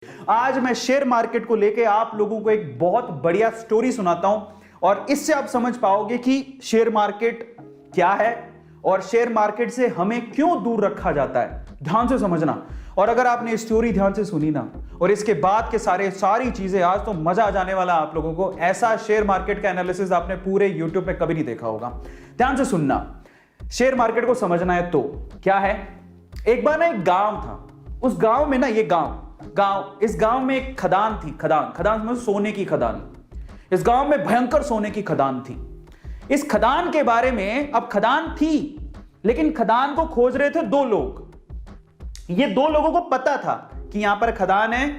आज मैं share market को लेके आप लोगों को एक बहुत बढ़िया स्टोरी सुनाता हूं और इससे आप समझ पाओगे कि शेयर मार्केट क्या है और शेयर मार्केट से हमें क्यों दूर रखा जाता है। ध्यान से समझना। और अगर आपने स्टोरी ध्यान से सुनी ना और इसके बाद के सारी चीजें, आज तो मजा आ जाने वाला आप लोगों को। ऐसा शेयर मार्केट का एनालिसिस आपने पूरे यूट्यूब पे कभी नहीं देखा होगा। ध्यान से सुनना। शेयर मार्केट को समझना है तो क्या है। एक बार ना एक गांव था। उस गांव में ना इस गांव में एक खदान थी। खदान मतलब सोने की खदान। इस गांव में भयंकर सोने की खदान थी। इस खदान के बारे में, अब खदान थी लेकिन खदान को खोज रहे थे दो लोग। ये दो लोगों को पता था कि यहां पर खदान है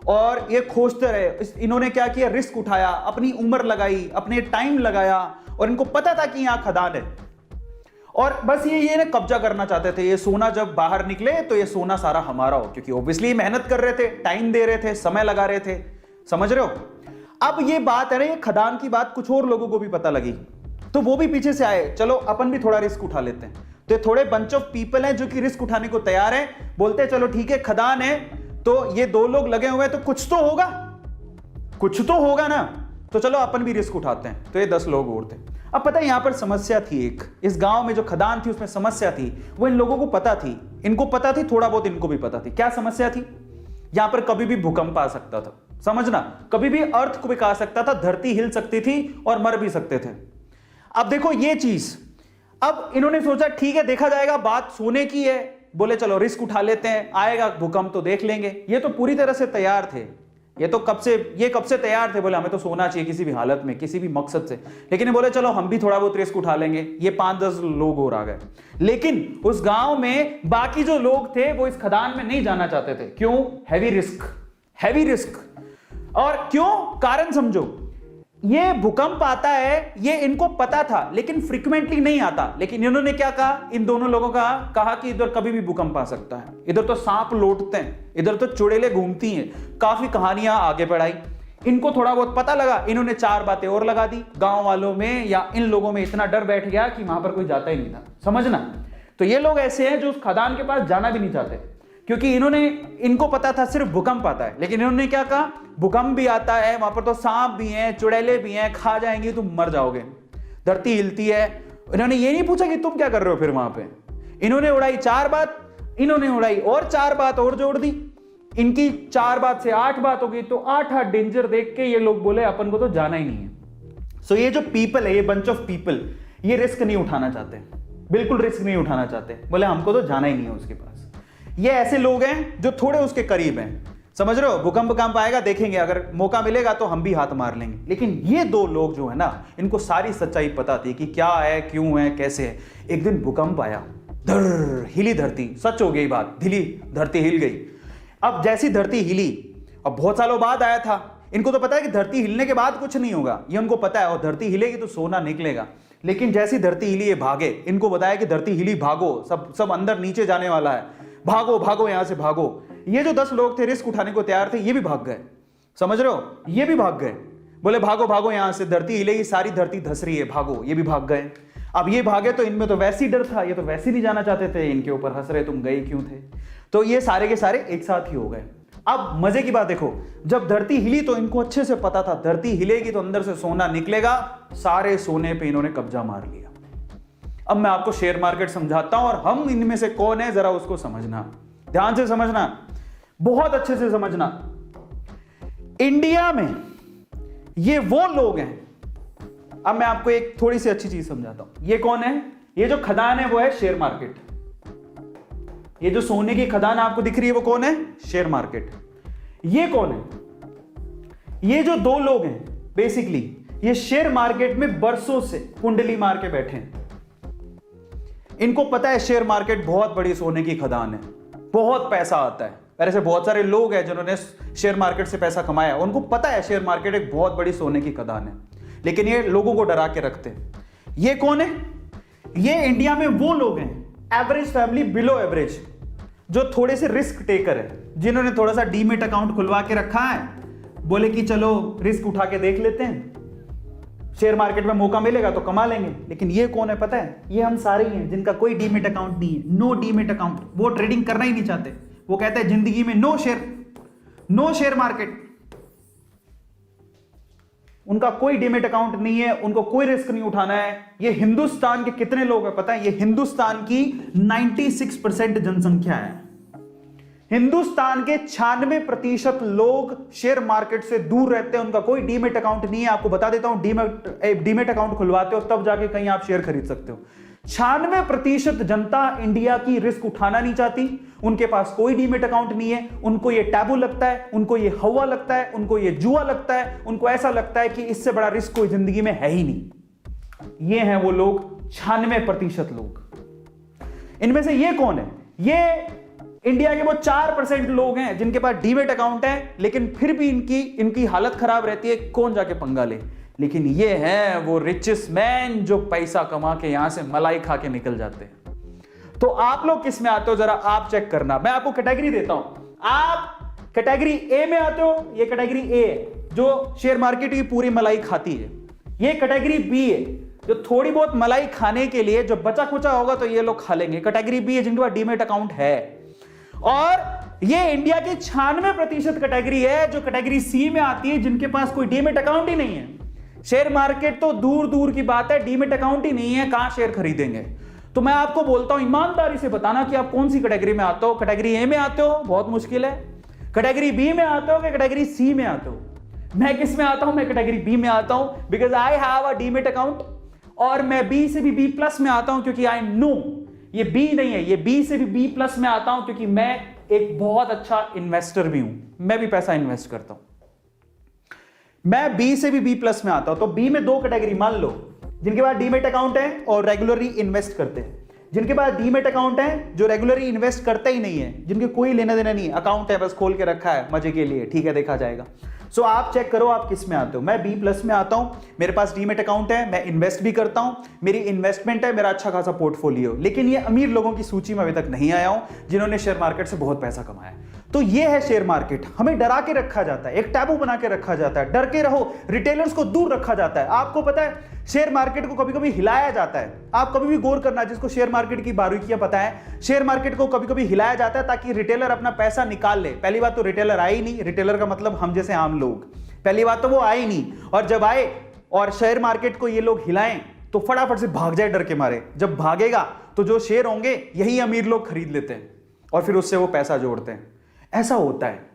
और ये खोजते रहे। इन्होंने क्या किया, रिस्क उठाया, अपनी उम्र लगाई, अपने टाइम लगाया और इनको पता था कि यहां खदान है और बस ये ना कब्जा करना चाहते थे। ये सोना जब बाहर निकले तो ये सोना सारा हमारा हो, क्योंकि ऑब्वियसली मेहनत कर रहे थे, टाइम दे रहे थे, समय लगा रहे थे। समझ रहे हो। अब ये बात है ना, ये खदान की बात कुछ और लोगों को भी पता लगी तो वो भी पीछे से आए, चलो अपन भी थोड़ा रिस्क उठा लेते हैं। तो थोड़े बंच ऑफ पीपल हैं जो कि रिस्क उठाने को तैयार हैं। बोलते हैं चलो ठीक है, खदान है तो ये दो लोग लगे हुए हैं तो कुछ तो होगा ना, तो चलो अपन भी रिस्क उठाते हैं। तो ये 10 लोग और थे। अब पता है यहां पर समस्या थी एक। इस गांव में जो खदान थी उसमें समस्या थी, वो इन लोगों को पता थी, इनको पता थी, थोड़ा बहुत इनको भी पता थी। क्या समस्या थी। यहां पर कभी भी भूकंप आ सकता था। समझना, कभी भी अर्थ को आ सकता था, धरती हिल सकती थी और मर भी सकते थे। अब देखो ये चीज, अब इन्होंने सोचा ठीक है देखा जाएगा, बात सोने की है, बोले चलो रिस्क उठा लेते हैं, आएगा भूकंप तो देख लेंगे। ये तो पूरी तरह से तैयार थे। ये कब से तैयार थे, बोले हमें तो सोना चाहिए किसी भी हालत में, किसी भी मकसद से। लेकिन ये बोले चलो हम भी थोड़ा बहुत रिस्क उठा लेंगे। ये 5-10 लोग और आ गए। लेकिन उस गांव में बाकी जो लोग थे वो इस खदान में नहीं जाना चाहते थे। क्यों। Heavy risk. और क्यों, कारण समझो। ये भूकंप आता है, ये इनको पता था लेकिन फ्रीक्वेंटली नहीं आता। लेकिन इन्होंने क्या कहा, इन दोनों लोगों का कहा कि इधर कभी भी भूकंप आ सकता है, इधर तो सांप लौटते हैं, इधर तो चुड़ैलें घूमती हैं। काफी कहानियां आगे बढ़ाई। इनको थोड़ा बहुत पता लगा, इन्होंने 4 बातें और लगा दी। गांव वालों में या इन लोगों में इतना डर बैठ गया कि वहां पर कोई जाता ही नहीं था। समझना। तो ये लोग ऐसे हैं जो उस खदान के पास जाना भी नहीं चाहते, क्योंकि इनको पता था सिर्फ भूकंप आता है। लेकिन इन्होंने क्या कहा, भूकंप भी आता है, वहां पर तो सांप भी हैं, चुड़ैले भी हैं, खा जाएंगे, तुम मर जाओगे, धरती हिलती है। इन्होंने ये नहीं पूछा कि तुम क्या कर रहे हो फिर वहां पे। इन्होंने उड़ाई 4 बात, इन्होंने उड़ाई और 4 बात और जोड़ दी। इनकी 4 बात से 8 बात हो गई। तो 8 डेंजर देख के ये लोग बोले अपन को तो जाना ही नहीं है। सो ये जो पीपल है, ये बंच ऑफ पीपल, ये रिस्क नहीं उठाना चाहते, बिल्कुल रिस्क नहीं उठाना चाहते। बोले हमको तो जाना ही नहीं है उसके पास। ये ऐसे लोग हैं जो थोड़े उसके करीब हैं। समझ रहे हो। भूकंप आएगा देखेंगे, अगर मौका मिलेगा तो हम भी हाथ मार लेंगे। लेकिन ये 2 लोग जो है ना, इनको सारी सच्चाई पता थी कि क्या है, क्यों है, कैसे है। एक दिन भूकंप आया, हिली धरती। सच हो गई बात, धरती हिल गई। अब जैसी धरती हिली, अब बहुत सालों बाद आया था, इनको तो पता है कि धरती हिलने के बाद कुछ नहीं होगा, ये उनको पता है। और धरती हिलेगी तो सोना निकलेगा। लेकिन जैसी धरती हिली ये भागे। इनको बताया कि धरती हिली, भागो, सब अंदर नीचे जाने वाला है, भागो यहां से भागो। ये जो 10 लोग थे रिस्क उठाने को तैयार थे, ये भी भाग गए। समझ रहे हो, ये भी भाग गए। बोले भागो यहां से, धरती हिलेगी, सारी धरती धस रही है, भागो। ये भी भाग गए। अब ये भागे तो इनमें तो वैसे ही डर था, ये तो वैसे ही नहीं जाना चाहते थे, इनके ऊपर हंस रहे तुम गए क्यों थे। तो ये सारे के सारे एक साथ ही हो गए। अब मजे की बात देखो, जब धरती हिली तो इनको अच्छे से पता था धरती हिलेगी तो अंदर से सोना निकलेगा। सारे सोने पे इन्होंने कब्जा मार लिया। अब मैं आपको शेयर मार्केट समझाता हूं और हम इनमें से कौन है जरा उसको समझना, ध्यान से समझना, बहुत अच्छे से समझना। इंडिया में ये वो लोग हैं। अब मैं आपको एक थोड़ी सी अच्छी चीज समझाता हूं। ये कौन है, ये जो खदान है वो है शेयर मार्केट। ये जो सोने की खदान आपको दिख रही है वो कौन है, शेयर मार्केट। ये कौन है, ये जो 2 लोग हैं बेसिकली, ये शेयर मार्केट में बरसों से कुंडली मार के बैठे हैं। इनको पता है शेयर मार्केट बहुत बड़ी सोने की खदान है, बहुत पैसा आता है। ऐसे बहुत सारे लोग हैं जिन्होंने शेयर मार्केट से पैसा कमाया, उनको पता है शेयर मार्केट एक बहुत बड़ी सोने की खदान है। लेकिन ये लोगों को डरा के रखते हैं। ये कौन है, ये इंडिया में वो लोग हैं, एवरेज फैमिली, बिलो एवरेज, जो थोड़े से रिस्क टेकर है, जिन्होंने थोड़ा सा डीमेट अकाउंट खुलवा के रखा है। बोले कि चलो रिस्क उठा के देख लेते हैं, शेयर मार्केट में मौका मिलेगा तो कमा लेंगे। लेकिन ये कौन है पता है, ये हम सारे ही हैं जिनका कोई डीमेट अकाउंट नहीं है, नो डीमेट अकाउंट। वो ट्रेडिंग करना ही नहीं चाहते। वो कहते हैं जिंदगी में no share, no share market, उनका कोई डीमेट अकाउंट नहीं है, उनको कोई रिस्क नहीं उठाना है। ये हिंदुस्तान के कितने लोग हैं पता है? ये हिंदुस्तान की 96% जनसंख्या है। हिंदुस्तान के 96% लोग शेयर मार्केट से दूर रहते हैं, उनका कोई डीमेट अकाउंट नहीं है। आपको बता देता हूं, डीमेट अकाउंट खुलवाते हो तब जाके कहीं आप शेयर खरीद सकते हो। 96% जनता इंडिया की रिस्क उठाना नहीं चाहती, उनके पास कोई डीमेट अकाउंट नहीं है, उनको ये टैबू लगता है, उनको ये हवा लगता है, उनको ये जुआ लगता है, उनको ऐसा लगता है कि इससे बड़ा रिस्क कोई जिंदगी में है ही नहीं। ये हैं वो लोग, 96% लोग। इनमें से ये कौन है? ये इंडिया के वो 4% लोग हैं जिनके पास डीमेट अकाउंट है, लेकिन फिर भी इनकी हालत खराब रहती है, कौन जाके पंगा ले। लेकिन ये हैं वो रिचेस्ट मैन जो पैसा कमा के यहां से मलाई खा के निकल जाते हैं। तो आप लोग किस में आते हो, जरा आप चेक करना। मैं आपको कैटेगरी देता हूं, आप कैटेगरी ए में आते हो। ये कैटेगरी ए है जो शेयर मार्केट की पूरी मलाई खाती है। ये कैटेगरी बी है जो थोड़ी बहुत मलाई खाने के लिए जो बचा कुचा होगा तो ये लोग खा लेंगे। कैटेगरी बी है जिनके पास डीमेट अकाउंट है। और ये इंडिया की 96% कैटेगरी है जो कैटेगरी सी में आती है, जिनके पास कोई डीमेट अकाउंट ही नहीं है। शेयर मार्केट तो दूर दूर की बात है, डीमेट अकाउंट ही नहीं है, कहां शेयर खरीदेंगे। तो मैं आपको बोलता हूं, ईमानदारी से बताना कि आप कौन सी कैटेगरी में आते हो। कैटेगरी ए में आते हो, बहुत मुश्किल है। कैटेगरी बी में आते हो कि कैटेगरी सी में आते हो? मैं किस में आता हूं? मैं कैटेगरी बी में आता हूं, because I have a demat account. और मैं बी से भी बी प्लस में आता हूं क्योंकि आई नो ये बी नहीं है, ये बी से भी बी प्लस में आता हूं क्योंकि मैं एक बहुत अच्छा इन्वेस्टर भी हूं, मैं भी पैसा इन्वेस्ट करता हूं। मैं बी से भी बी प्लस में आता हूं। तो बी में दो कैटेगरी मान लो, जिनके पास डीमेट अकाउंट है और रेगुलरली इन्वेस्ट करते हैं, जिनके पास डीमेट अकाउंट है जो रेगुलरली इन्वेस्ट करते ही नहीं है, जिनके कोई लेना देना नहीं है, अकाउंट है बस खोल के रखा है मजे के लिए, ठीक है देखा जाएगा। सो आप चेक करो आप किस में आते हो। मैं बी प्लस में आता हूं, मेरे पास डीमेट अकाउंट है, मैं इन्वेस्ट भी करता हूं, मेरी इन्वेस्टमेंट है, मेरा अच्छा खासा पोर्टफोलियो। लेकिन ये अमीर लोगों की सूची में अभी तक नहीं आया हूं जिन्होंने शेयर मार्केट से बहुत पैसा कमाया। तो ये है शेयर मार्केट। हमें डरा के रखा जाता है, एक टैबू बना के रखा जाता है, डर के रहो, रिटेलर्स को दूर रखा जाता है। आपको पता है शेयर मार्केट को कभी कभी हिलाया जाता है। आप कभी भी गौर करना, जिसको शेयर मार्केट की बारीकियां पता है, शेयर मार्केट को कभी कभी हिलाया जाता है ताकि रिटेलर अपना पैसा निकाल ले। पहली बात तो रिटेलर आए ही नहीं, रिटेलर का मतलब हम जैसे आम लोग, पहली बात तो वो आए ही नहीं। और जब आए और शेयर मार्केट को ये लोग हिलाएं तो फटाफट से भाग जाए डर के मारे। जब भागेगा तो जो शेयर होंगे यही अमीर लोग खरीद लेते हैं और फिर उससे वो पैसा जोड़ते हैं। ऐसा होता है।